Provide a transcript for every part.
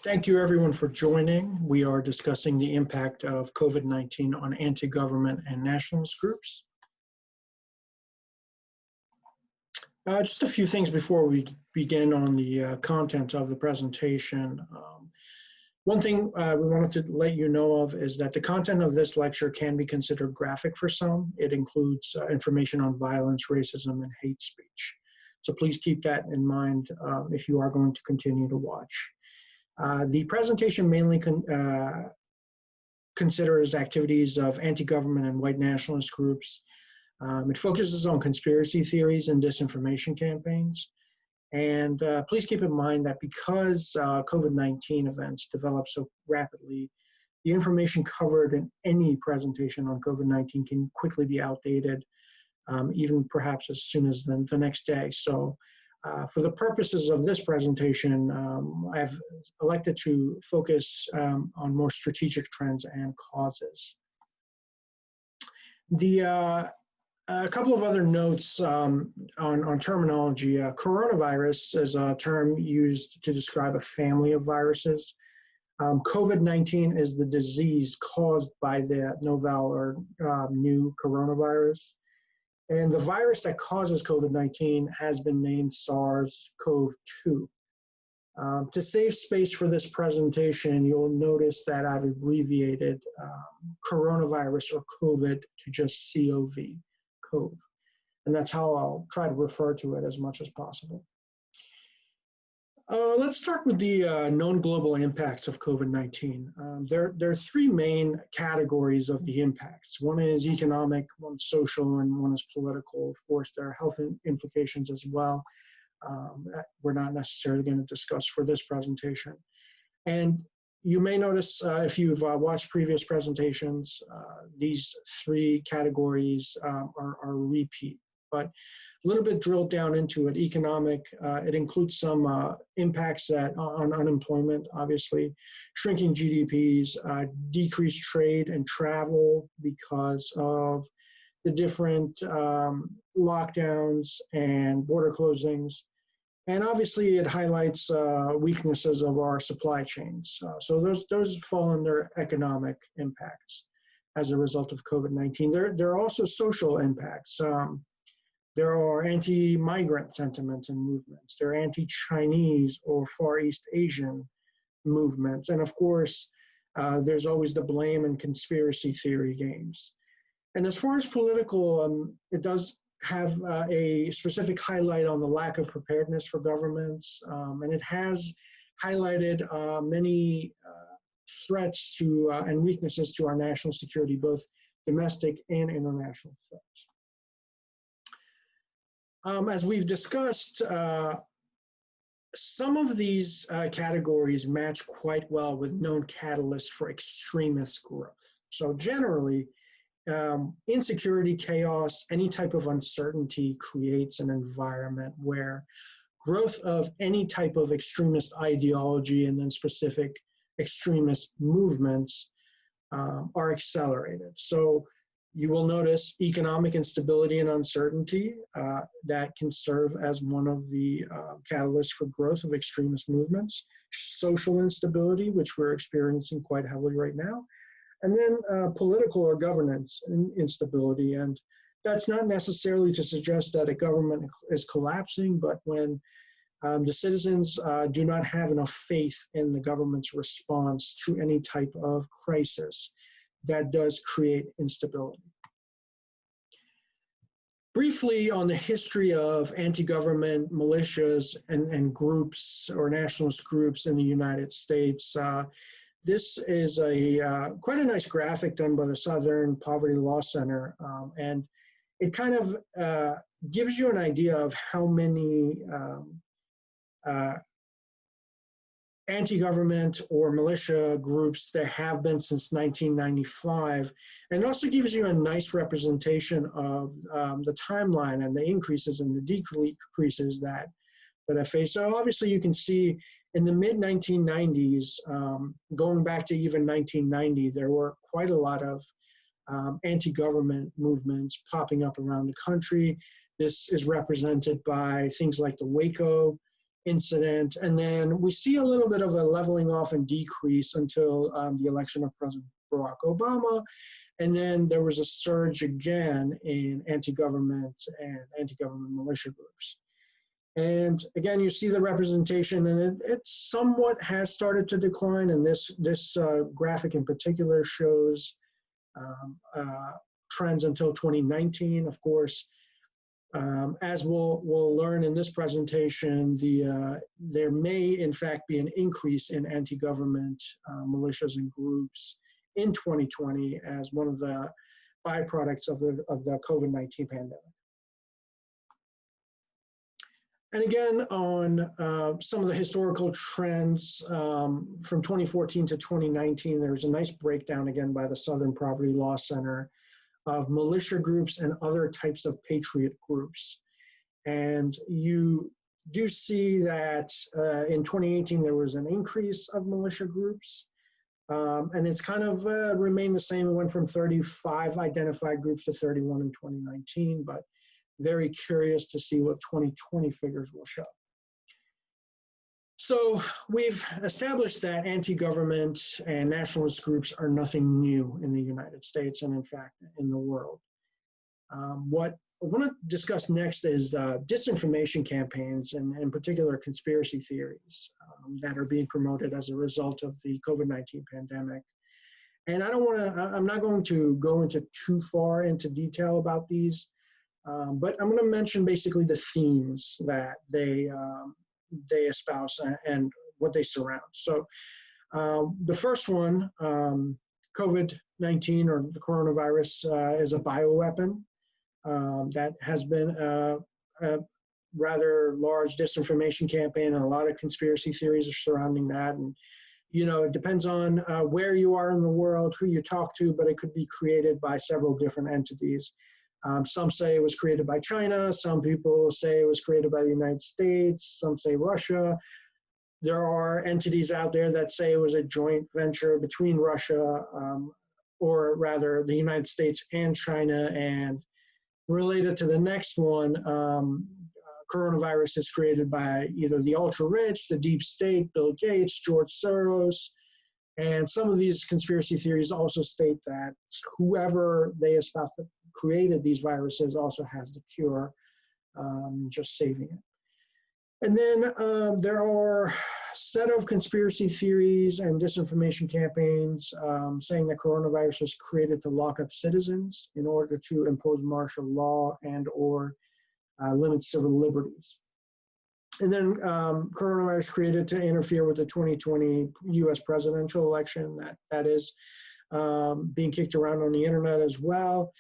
Thank you everyone for joining. We are discussing the impact of COVID-19 on anti-government and nationalist groups. Just a few things before we begin on the content of the presentation. One thing we wanted to let you know of is that the content of this lecture can be considered graphic for some. It includes information on violence, racism, and hate speech. So please keep that in mind if you are going to continue to watch. The presentation mainly considers activities of anti-government and white nationalist groups. It focuses on conspiracy theories and disinformation campaigns. And please keep in mind that because COVID-19 events develop so rapidly, the information covered in any presentation on COVID-19 can quickly be outdated, even perhaps as soon as the next day. So for the purposes of this presentation, I've elected to focus on more strategic trends and causes. A couple of other notes on terminology. Coronavirus is a term used to describe a family of viruses. COVID-19 is the disease caused by the novel or new coronavirus. And the virus that causes COVID-19 has been named SARS-CoV-2. To save space for this presentation, you'll notice that I've abbreviated coronavirus or COVID to just COV, COV. And that's how I'll try to refer to it as much as possible. Let's start with the known global impacts of COVID-19. There are three main categories of the impacts. One is economic, one social, and one is political. Of course, there are health implications as well. We're not necessarily going to discuss for this presentation. And you may notice if you've watched previous presentations, these three categories are repeat. But a little bit drilled down into it. Economic, it includes some impacts on unemployment, obviously, shrinking GDPs, decreased trade and travel because of the different lockdowns and border closings. And obviously it highlights weaknesses of our supply chains. So those fall under economic impacts as a result of COVID-19. There are also social impacts. There are anti-migrant sentiments and movements. There are anti-Chinese or Far East Asian movements. And of course, there's always the blame and conspiracy theory games. And as far as political, it does have a specific highlight on the lack of preparedness for governments. And it has highlighted many threats to and weaknesses to our national security, both domestic and international threats. As we've discussed, some of these categories match quite well with known catalysts for extremist growth. So generally, insecurity, chaos, any type of uncertainty creates an environment where growth of any type of extremist ideology and then specific extremist movements are accelerated. So you will notice economic instability and uncertainty that can serve as one of the catalysts for growth of extremist movements. Social instability, which we're experiencing quite heavily right now. And then political or governance instability. And that's not necessarily to suggest that a government is collapsing, but when the citizens do not have enough faith in the government's response to any type of crisis, that does create instability. Briefly on the history of anti-government militias and groups or nationalist groups in the United States. This is quite a nice graphic done by the Southern Poverty Law Center, and it kind of gives you an idea of how many anti-government or militia groups there have been since 1995. And it also gives you a nice representation of the timeline and the increases and the decreases that I face. So obviously you can see in the mid-1990s, going back to even 1990, there were quite a lot of anti-government movements popping up around the country. This is represented by things like the Waco incident. And then we see a little bit of a leveling off and decrease until the election of President Barack Obama. And then there was a surge again in anti-government and anti-government militia groups. And again, you see the representation, and it somewhat has started to decline. And this graphic in particular shows trends until 2019. Of course, as we'll learn in this presentation, there may in fact be an increase in anti-government militias and groups in 2020 as one of the byproducts of the COVID-19 pandemic. And again, on some of the historical trends from 2014 to 2019, there's a nice breakdown again by the Southern Poverty Law Center of militia groups and other types of patriot groups. And you do see that in 2018, there was an increase of militia groups. And it's kind of remained the same. It went from 35 identified groups to 31 in 2019, but very curious to see what 2020 figures will show. So we've established that anti-government and nationalist groups are nothing new in the United States and in fact in the world. What I want to discuss next is disinformation campaigns and in particular conspiracy theories that are being promoted as a result of the COVID-19 pandemic. And I'm not going to go into too far into detail about these, but I'm going to mention basically the themes that they espouse and what they surround. So the first one, COVID-19 or the coronavirus is a bioweapon. That has been a rather large disinformation campaign, and a lot of conspiracy theories are surrounding that. And, you know, it depends on where you are in the world, who you talk to, but it could be created by several different entities. Some say it was created by China. Some people say it was created by the United States. Some say Russia. There are entities out there that say it was a joint venture between Russia, or rather the United States and China. And related to the next one, coronavirus is created by either the ultra-rich, the deep state, Bill Gates, George Soros. And some of these conspiracy theories also state that whoever they espouse that created these viruses also has the cure, just saving it. And then there are a set of conspiracy theories and disinformation campaigns saying that coronavirus was created to lock up citizens in order to impose martial law and or limit civil liberties. And then coronavirus created to interfere with the 2020 US presidential election that is being kicked around on the internet as well.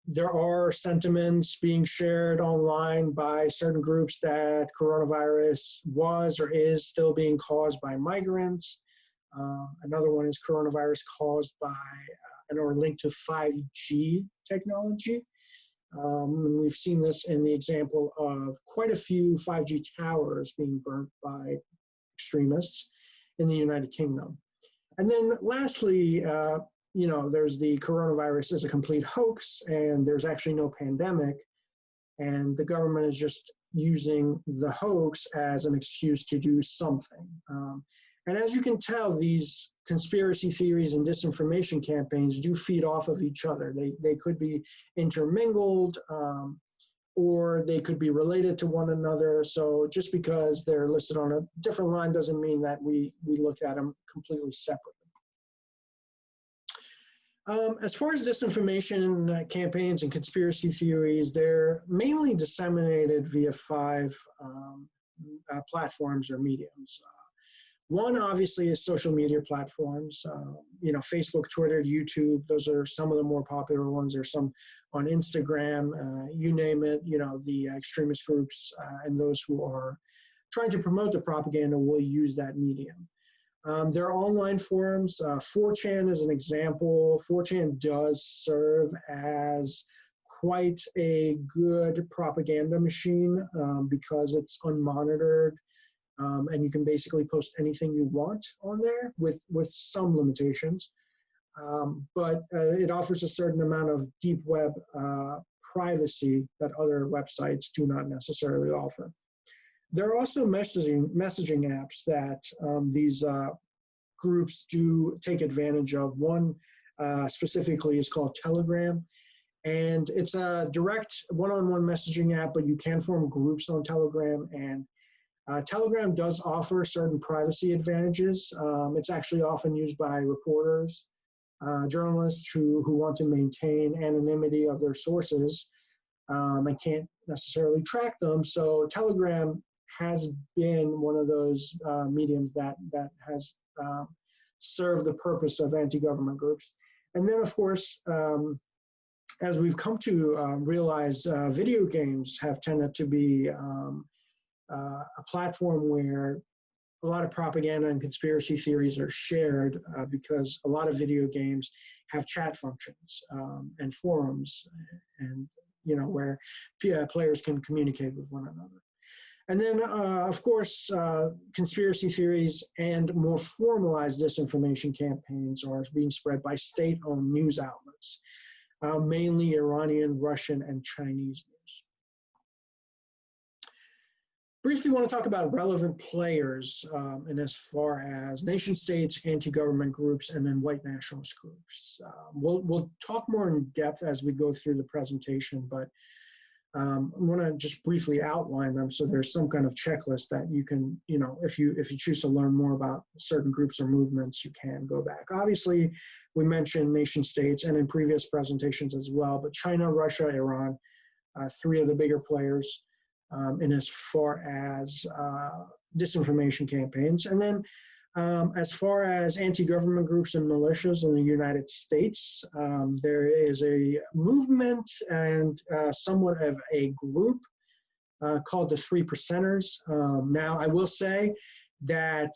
There are sentiments being shared online by certain groups that coronavirus was or is still being caused by migrants. Another one is coronavirus caused by or linked to 5G technology. And we've seen this in the example of quite a few 5G towers being burnt by extremists in the United Kingdom. And then lastly, you know, there's the coronavirus is a complete hoax and there's actually no pandemic, and the government is just using the hoax as an excuse to do something. And as you can tell, these conspiracy theories and disinformation campaigns do feed off of each other. They could be intermingled, or they could be related to one another. So just because they're listed on a different line doesn't mean that we look at them completely separately. As far as disinformation campaigns and conspiracy theories, they're mainly disseminated via 5 platforms or mediums. One obviously is social media platforms, you know, Facebook, Twitter, YouTube. Those are some of the more popular ones. There's some on Instagram, you name it, you know, the extremist groups and those who are trying to promote the propaganda will use that medium. There are online forums. 4chan is an example. 4chan does serve as quite a good propaganda machine because it's unmonitored, and you can basically post anything you want on there with some limitations. But it offers a certain amount of deep web privacy that other websites do not necessarily offer. There are also messaging apps that these groups do take advantage of. One specifically is called Telegram, and it's a direct one-on-one messaging app, but you can form groups on Telegram, and Telegram does offer certain privacy advantages. It's actually often used by reporters, journalists who want to maintain anonymity of their sources and can't necessarily track them. So Telegram has been one of those mediums that has served the purpose of anti-government groups. And then, of course, as we've come to realize, video games have tended to be a platform where a lot of propaganda and conspiracy theories are shared because a lot of video games have chat functions and forums, and where players can communicate with one another. And then, of course, conspiracy theories and more formalized disinformation campaigns are being spread by state-owned news outlets, mainly Iranian, Russian, and Chinese news. Briefly want to talk about relevant players and as far as nation states, anti-government groups, and then white nationalist groups. We'll talk more in depth as we go through the presentation, but I want to just briefly outline them so there's some kind of checklist that you can, if you choose to learn more about certain groups or movements, you can go back. Obviously, we mentioned nation states and in previous presentations as well, but China, Russia, Iran, three of the bigger players. In as far as disinformation campaigns. And then as far as anti-government groups and militias in the United States, there is a movement and somewhat of a group called the 3 Percenters. Now, I will say that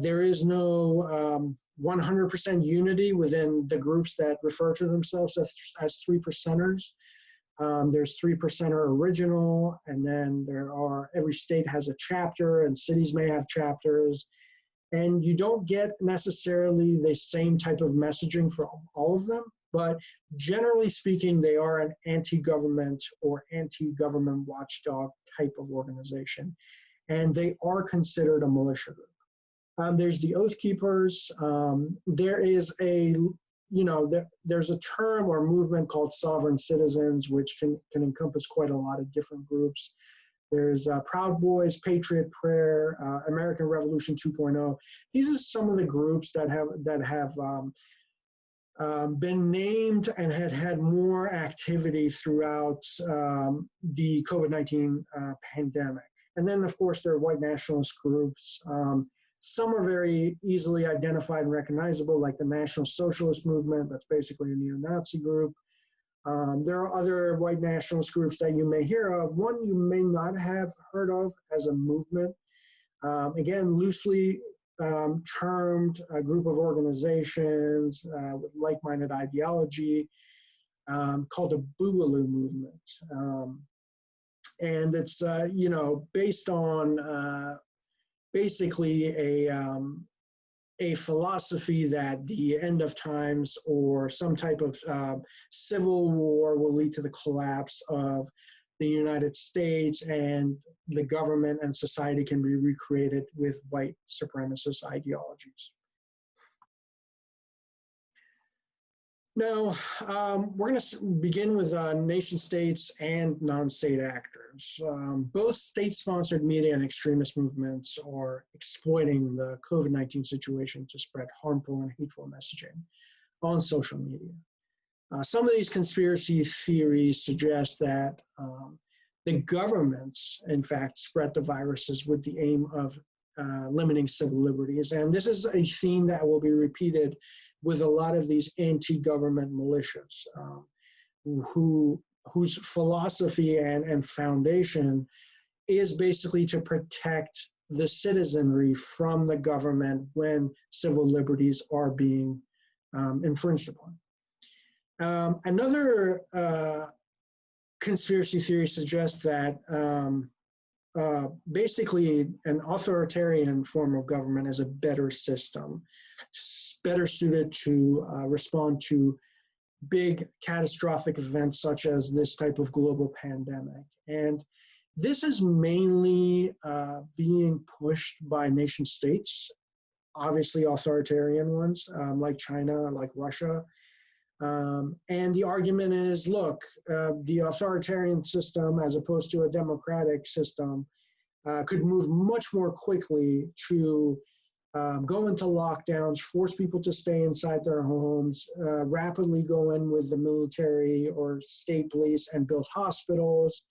there is no 100% unity within the groups that refer to themselves as 3 Percenters. There's 3 Percenter original, and then every state has a chapter, and cities may have chapters, and you don't get necessarily the same type of messaging from all of them, but generally speaking, they are an anti-government or anti-government watchdog type of organization, and they are considered a militia group. There's the Oath Keepers. There is there's a term or movement called sovereign citizens, which can encompass quite a lot of different groups. There's Proud Boys, Patriot Prayer, American Revolution 2.0. These are some of the groups that have been named and had more activity throughout the COVID-19 pandemic. And then, of course, there are white nationalist groups. Some are very easily identified and recognizable, like the National Socialist Movement. That's basically a neo-Nazi group. There are other white nationalist groups that you may hear of. One you may not have heard of as a movement. Again, loosely termed a group of organizations with like-minded ideology called the Boogaloo Movement. And it's, based on basically a philosophy that the end of times or some type of civil war will lead to the collapse of the United States, and the government and society can be recreated with white supremacist ideologies. Now, we're going to begin with nation states and non-state actors. Both state-sponsored media and extremist movements are exploiting the COVID-19 situation to spread harmful and hateful messaging on social media. Some of these conspiracy theories suggest that the governments, in fact, spread the viruses with the aim of limiting civil liberties. And this is a theme that will be repeated with a lot of these anti-government militias whose philosophy and foundation is basically to protect the citizenry from the government when civil liberties are being infringed upon. Another conspiracy theory suggests that basically an authoritarian form of government is a better system, better suited to respond to big catastrophic events such as this type of global pandemic. And This is mainly being pushed by nation states, obviously authoritarian ones like China, like Russia. And the argument is, look, the authoritarian system, as opposed to a democratic system, could move much more quickly to go into lockdowns, force people to stay inside their homes, rapidly go in with the military or state police and build hospitals,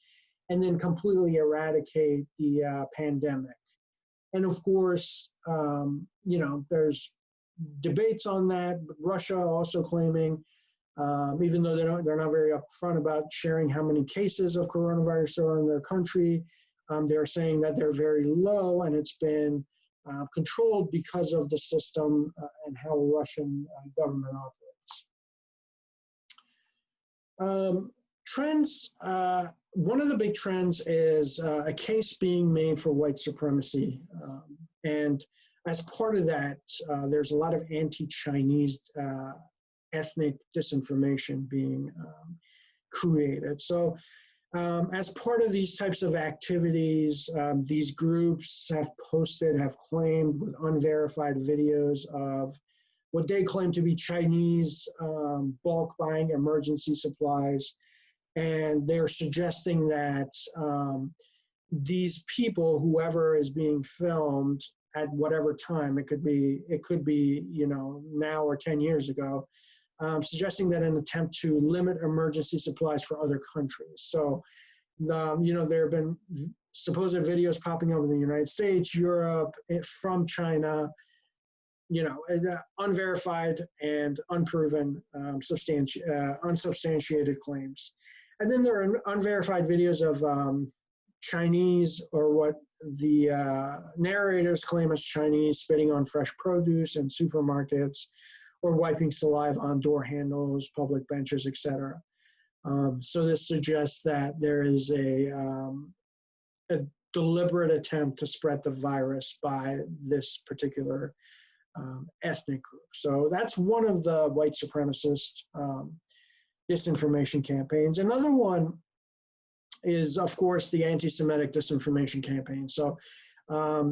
and then completely eradicate the pandemic. And of course, you know, there's debates on that. But Russia also claiming, even though they're not very upfront about sharing how many cases of coronavirus are in their country, they're saying that they're very low, and it's been controlled because of the system and how the Russian government operates. Trends, one of the big trends is a case being made for white supremacy. And as part of that, there's a lot of anti-Chinese ethnic disinformation being created. So as part of these types of activities, these groups have claimed with unverified videos of what they claim to be Chinese bulk buying emergency supplies. And they're suggesting that these people, whoever is being filmed at whatever time, it could be, you know, now or 10 years ago, suggesting that an attempt to limit emergency supplies for other countries. So, you know, there have been supposed videos popping up in the United States, Europe, from China, you know, unverified and unproven, unsubstantiated claims. And then there are unverified videos of Chinese, or what the narrators claim as Chinese, spitting on fresh produce in supermarkets, or wiping saliva on door handles, public benches, etc. So this suggests that there is a deliberate attempt to spread the virus by this particular ethnic group. So that's one of the white supremacist disinformation campaigns. Another one is, of course, the anti-Semitic disinformation campaign. So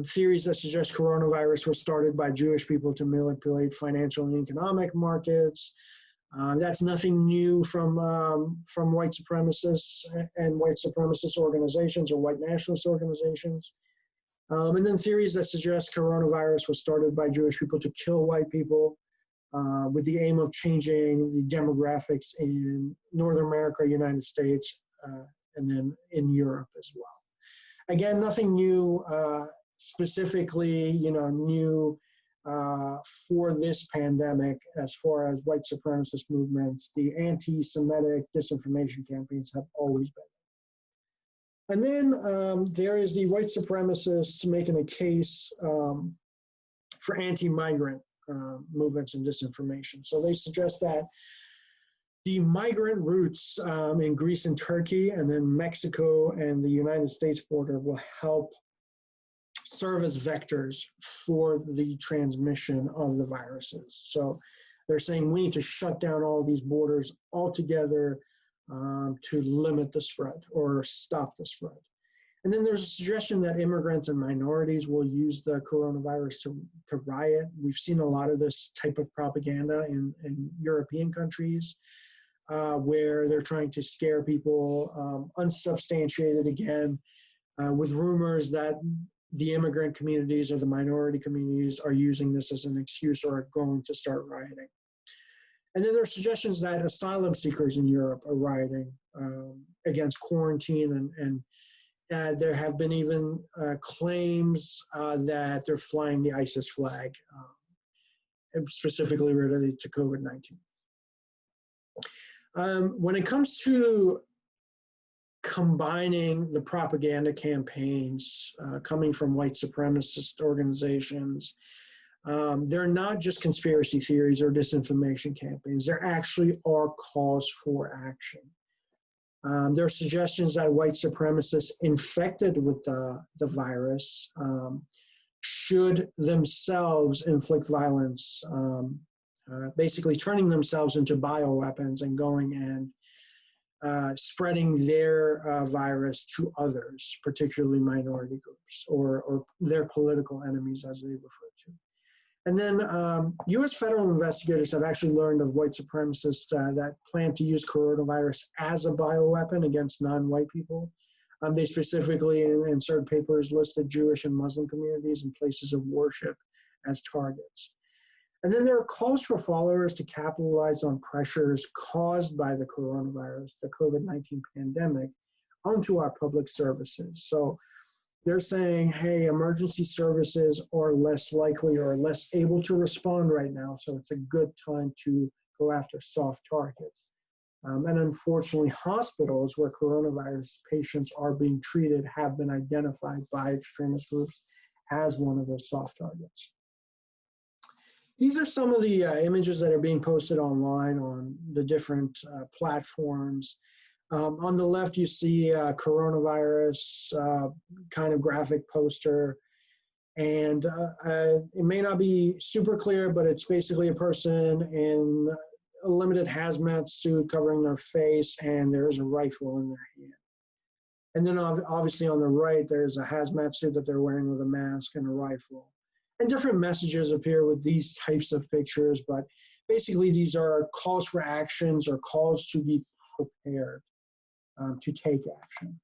theories that suggest coronavirus was started by Jewish people to manipulate financial and economic markets. That's nothing new from white supremacists and white supremacist organizations or white nationalist organizations. And then theories that suggest coronavirus was started by Jewish people to kill white people with the aim of changing the demographics in North America, United States, and then in Europe as well. Again, nothing new, specifically, you know, new for this pandemic as far as white supremacist movements. The anti-Semitic disinformation campaigns have always been. And then there is the white supremacists making a case for anti-migrant movements and disinformation. So they suggest that the migrant routes in Greece and Turkey, and then Mexico and the United States border, will help serve as vectors for the transmission of the viruses. So they're saying we need to shut down all these borders altogether to limit the spread or stop the spread. And then there's a suggestion that immigrants and minorities will use the coronavirus to riot. We've seen a lot of this type of propaganda in European countries where they're trying to scare people, unsubstantiated again, with rumors that the immigrant communities or the minority communities are using this as an excuse or are going to start rioting. And then there are suggestions that asylum seekers in Europe are rioting against quarantine, and there have been even claims that they're flying the ISIS flag, specifically related to COVID-19. When it comes to combining the propaganda campaigns coming from white supremacist organizations, they're not just conspiracy theories or disinformation campaigns. There actually are calls for action. There are suggestions that white supremacists infected with the virus should themselves inflict violence, basically turning themselves into bioweapons and going and spreading their virus to others, particularly minority groups or their political enemies, as they refer to. And then US federal investigators have actually learned of white supremacists that plan to use coronavirus as a bioweapon against non-white people. They specifically, in certain papers, listed Jewish and Muslim communities and places of worship as targets. And then there are calls for followers to capitalize on pressures caused by the coronavirus, the COVID-19 pandemic, onto our public services. So they're saying, hey, emergency services are less likely or less able to respond right now, so it's a good time to go after soft targets. And unfortunately, hospitals where coronavirus patients are being treated have been identified by extremist groups as one of those soft targets. These are some of the images that are being posted online on the different platforms. On the left, you see a coronavirus kind of graphic poster. And it may not be super clear, but it's basically a person in a limited hazmat suit covering their face, and there's a rifle in their hand. And then obviously on the right, there's a hazmat suit that they're wearing with a mask and a rifle. And different messages appear with these types of pictures, but basically these are calls for actions or calls to be prepared to take action.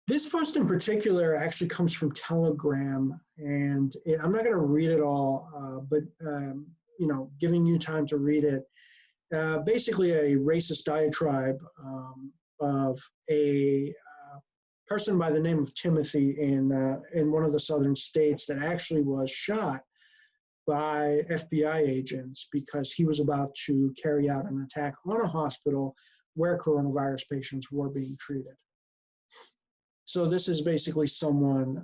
This post in particular actually comes from Telegram, and I'm not going to read it all, but you know, giving you time to read it. Basically, a racist diatribe of a person by the name of Timothy in one of the southern states that actually was shot by FBI agents because he was about to carry out an attack on a hospital where coronavirus patients were being treated. So this is basically someone,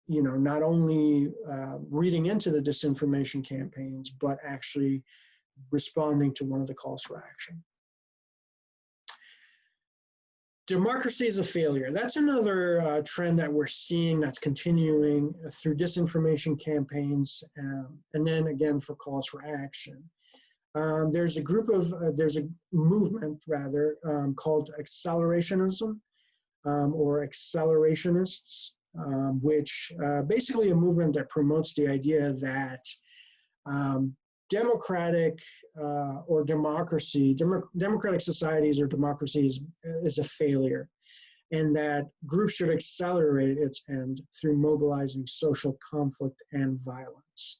you know, not only reading into the disinformation campaigns, but actually responding to one of the calls for action. Democracy is a failure. That's another trend that we're seeing that's continuing through disinformation campaigns, and then again for calls for action. There's a movement rather called Acceleration-ism or Accelerationist-ists, which basically a movement that promotes the idea that democratic or democracy, democratic societies or democracies is a failure, and that groups should accelerate its end through mobilizing social conflict and violence.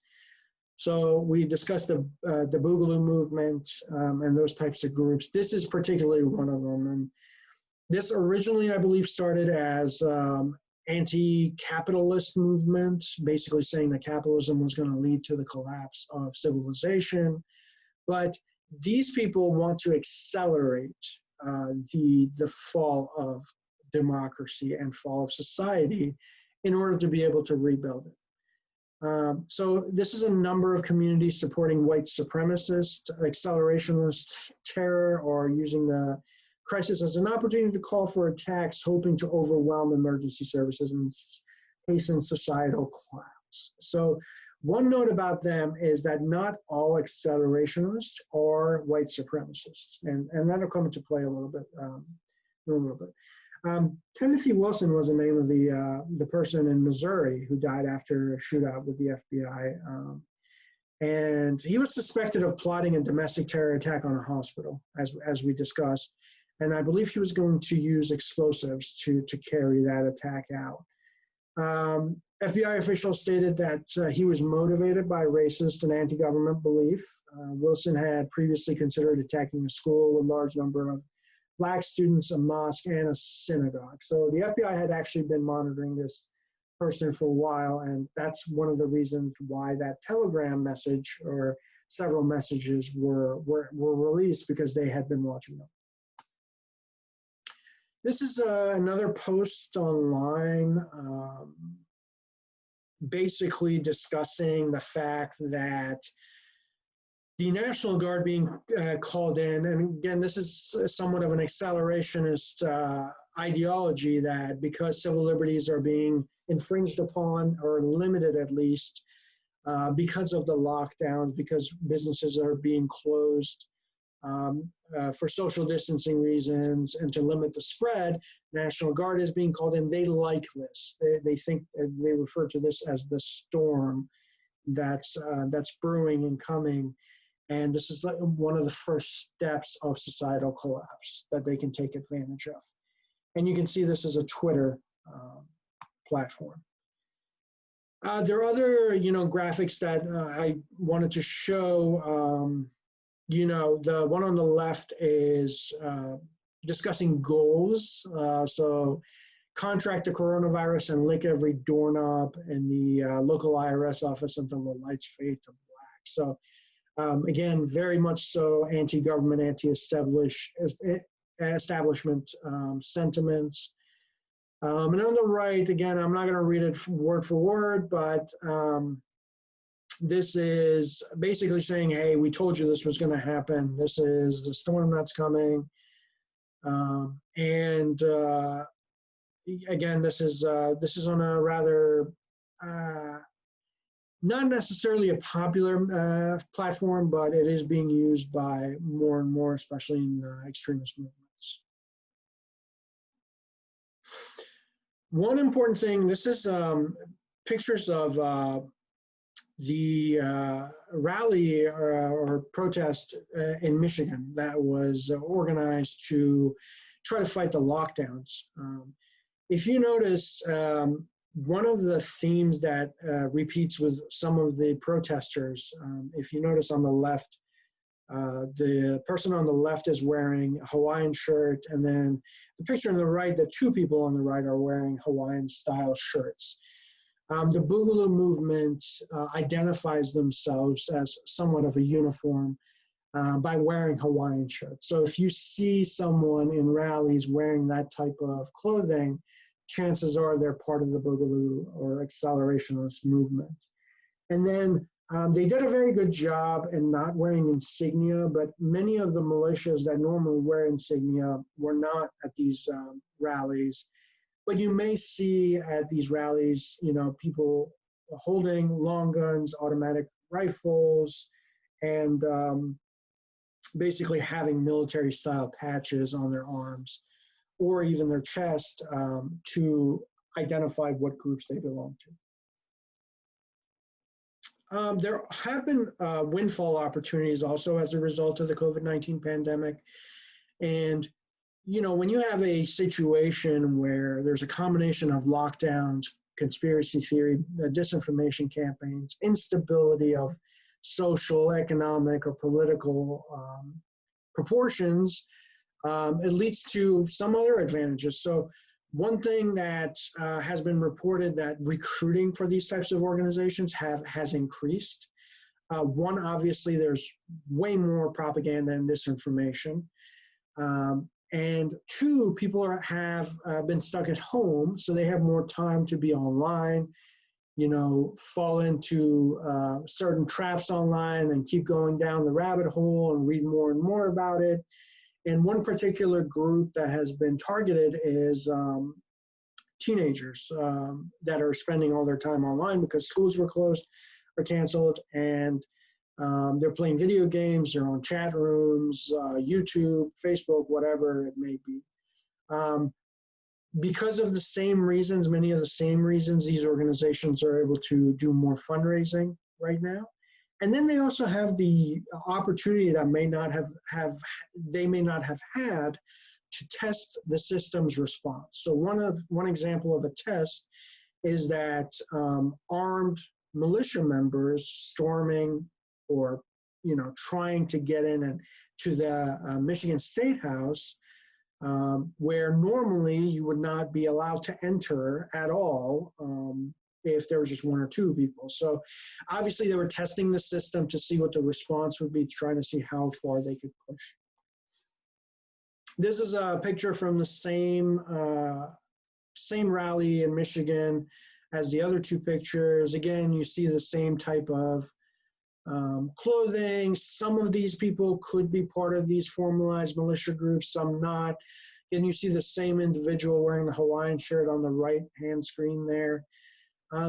So we discussed the Boogaloo movement and those types of groups. This is particularly one of them, and this originally, I believe, started as anti-capitalist movement, basically saying that capitalism was going to lead to the collapse of civilization. But these people want to accelerate the fall of democracy and fall of society in order to be able to rebuild it. So this is a number of communities supporting white supremacist, accelerationist terror, or using the crisis as an opportunity to call for attacks, hoping to overwhelm emergency services and hasten societal collapse. So one note about them is that not all accelerationists are white supremacists, and that'll come into play a little bit. Timothy Wilson was the name of the person in Missouri who died after a shootout with the FBI. And he was suspected of plotting a domestic terror attack on a hospital, as we discussed. And I believe he was going to use explosives to carry that attack out. FBI officials stated that he was motivated by racist and anti-government belief. Wilson had previously considered attacking a school with a large number of Black students, a mosque, and a synagogue. So the FBI had actually been monitoring this person for a while, and that's one of the reasons why that Telegram message or several messages were released, because they had been watching them. This is another post online basically discussing the fact that the National Guard being called in, and again, this is somewhat of an accelerationist ideology that because civil liberties are being infringed upon or limited at least because of the lockdowns, because businesses are being closed, for social distancing reasons and to limit the spread, National Guard is being called in. They like this. They think, they refer to this as the storm that's brewing and coming. And this is like one of the first steps of societal collapse that they can take advantage of. And you can see this as a Twitter platform. There are other, graphics that I wanted to show. The one on the left is discussing goals. So contract the coronavirus and lick every doorknob in the local IRS office until the lights fade to black. So again, very much so anti-government, establishment sentiments. And on the right, again, I'm not going to read it word for word, but this is basically saying, hey, we told you this was going to happen. This is the storm that's coming. Again, this is on a rather not necessarily a popular platform, but it is being used by more and more, especially in extremist movements. One important thing, this is pictures of the rally or protest in Michigan that was organized to try to fight the lockdowns. If you notice, one of the themes that repeats with some of the protesters, if you notice on the left, the person on the left is wearing a Hawaiian shirt, and then the picture on the right, the two people on the right are wearing Hawaiian style shirts. The Boogaloo movement identifies themselves as somewhat of a uniform by wearing Hawaiian shirts. So if you see someone in rallies wearing that type of clothing, chances are they're part of the Boogaloo or Acceleration-ists movement. And then they did a very good job in not wearing insignia, but many of the militias that normally wear insignia were not at these rallies. But you may see at these rallies, people holding long guns, automatic rifles, and basically having military-style patches on their arms or even their chest to identify what groups they belong to. There have been windfall opportunities also as a result of the COVID-19 pandemic. And when you have a situation where there's a combination of lockdowns, conspiracy theory, disinformation campaigns, instability of social, economic, or political proportions, it leads to some other advantages. So one thing that has been reported that recruiting for these types of organizations has increased. One, obviously, there's way more propaganda and disinformation. And two, people have been stuck at home, so they have more time to be online, fall into certain traps online and keep going down the rabbit hole and read more and more about it. And one particular group that has been targeted is teenagers that are spending all their time online because schools were closed or canceled, and they're playing video games, they're on chat rooms, YouTube, Facebook, whatever it may be. Because of the same reasons, many of the same reasons, these organizations are able to do more fundraising right now. And then they also have the opportunity that they may not have had to test the system's response. So one example of a test is that armed militia members storming or trying to get in and to the Michigan State House, where normally you would not be allowed to enter at all if there was just one or two people. So obviously they were testing the system to see what the response would be, trying to see how far they could push. This is a picture from the same rally in Michigan as the other two pictures. Again, you see the same type of clothing. Some of these people could be part of these formalized militia groups, some not. Again, you see the same individual wearing the Hawaiian shirt on the right-hand screen there.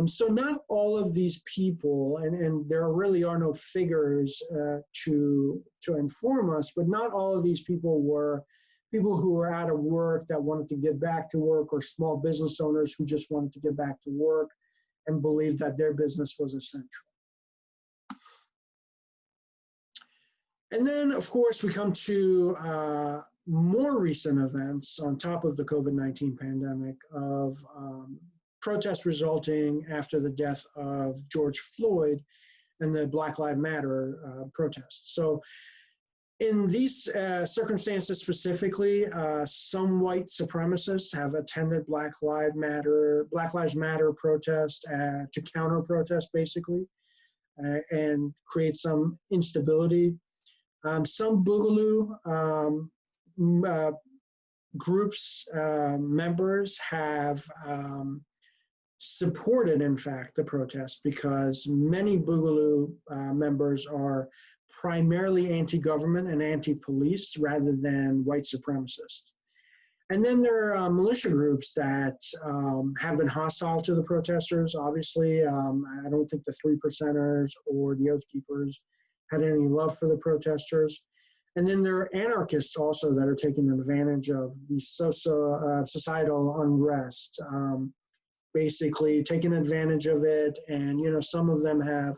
So not all of these people, and there really are no figures to inform us, but not all of these people were people who were out of work that wanted to get back to work, or small business owners who just wanted to get back to work and believed that their business was essential. And then, of course, we come to more recent events on top of the COVID-19 pandemic of protests resulting after the death of George Floyd and the Black Lives Matter protests. So in these circumstances specifically, some white supremacists have attended Black Lives Matter protest to counter protest, basically, and create some instability. Some Boogaloo groups, members have supported, in fact, the protests, because many Boogaloo members are primarily anti-government and anti-police rather than white supremacists. And then there are militia groups that have been hostile to the protesters, obviously. I don't think the 3%ers or the Oath Keepers had any love for the protesters. And then there are anarchists also that are taking advantage of the societal unrest, basically taking advantage of it. And, you know, some of them have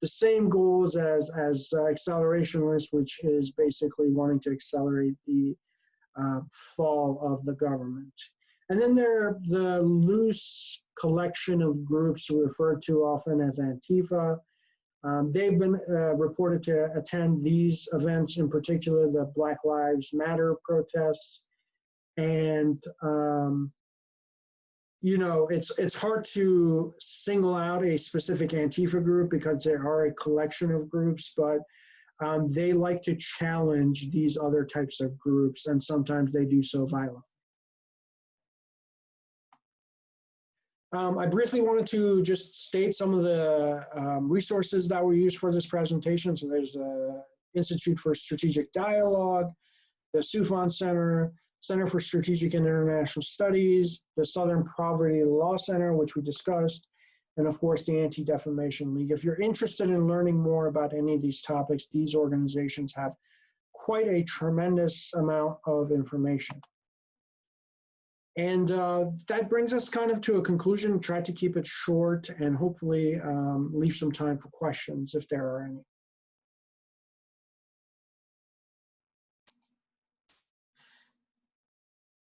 the same goals as Acceleration-ists, which is basically wanting to accelerate the fall of the government. And then there are the loose collection of groups referred to often as Antifa. They've been reported to attend these events, in particular the Black Lives Matter protests. And you know, it's hard to single out a specific Antifa group because there are a collection of groups, but they like to challenge these other types of groups, and sometimes they do so violently. I briefly wanted to just state some of the resources that were used for this presentation. So there's the Institute for Strategic Dialogue, the Soufan Center, Center for Strategic and International Studies, the Southern Poverty Law Center, which we discussed, and of course the Anti-Defamation League. If you're interested in learning more about any of these topics, these organizations have quite a tremendous amount of information. And that brings us kind of to a conclusion. Try to keep it short and hopefully leave some time for questions if there are any.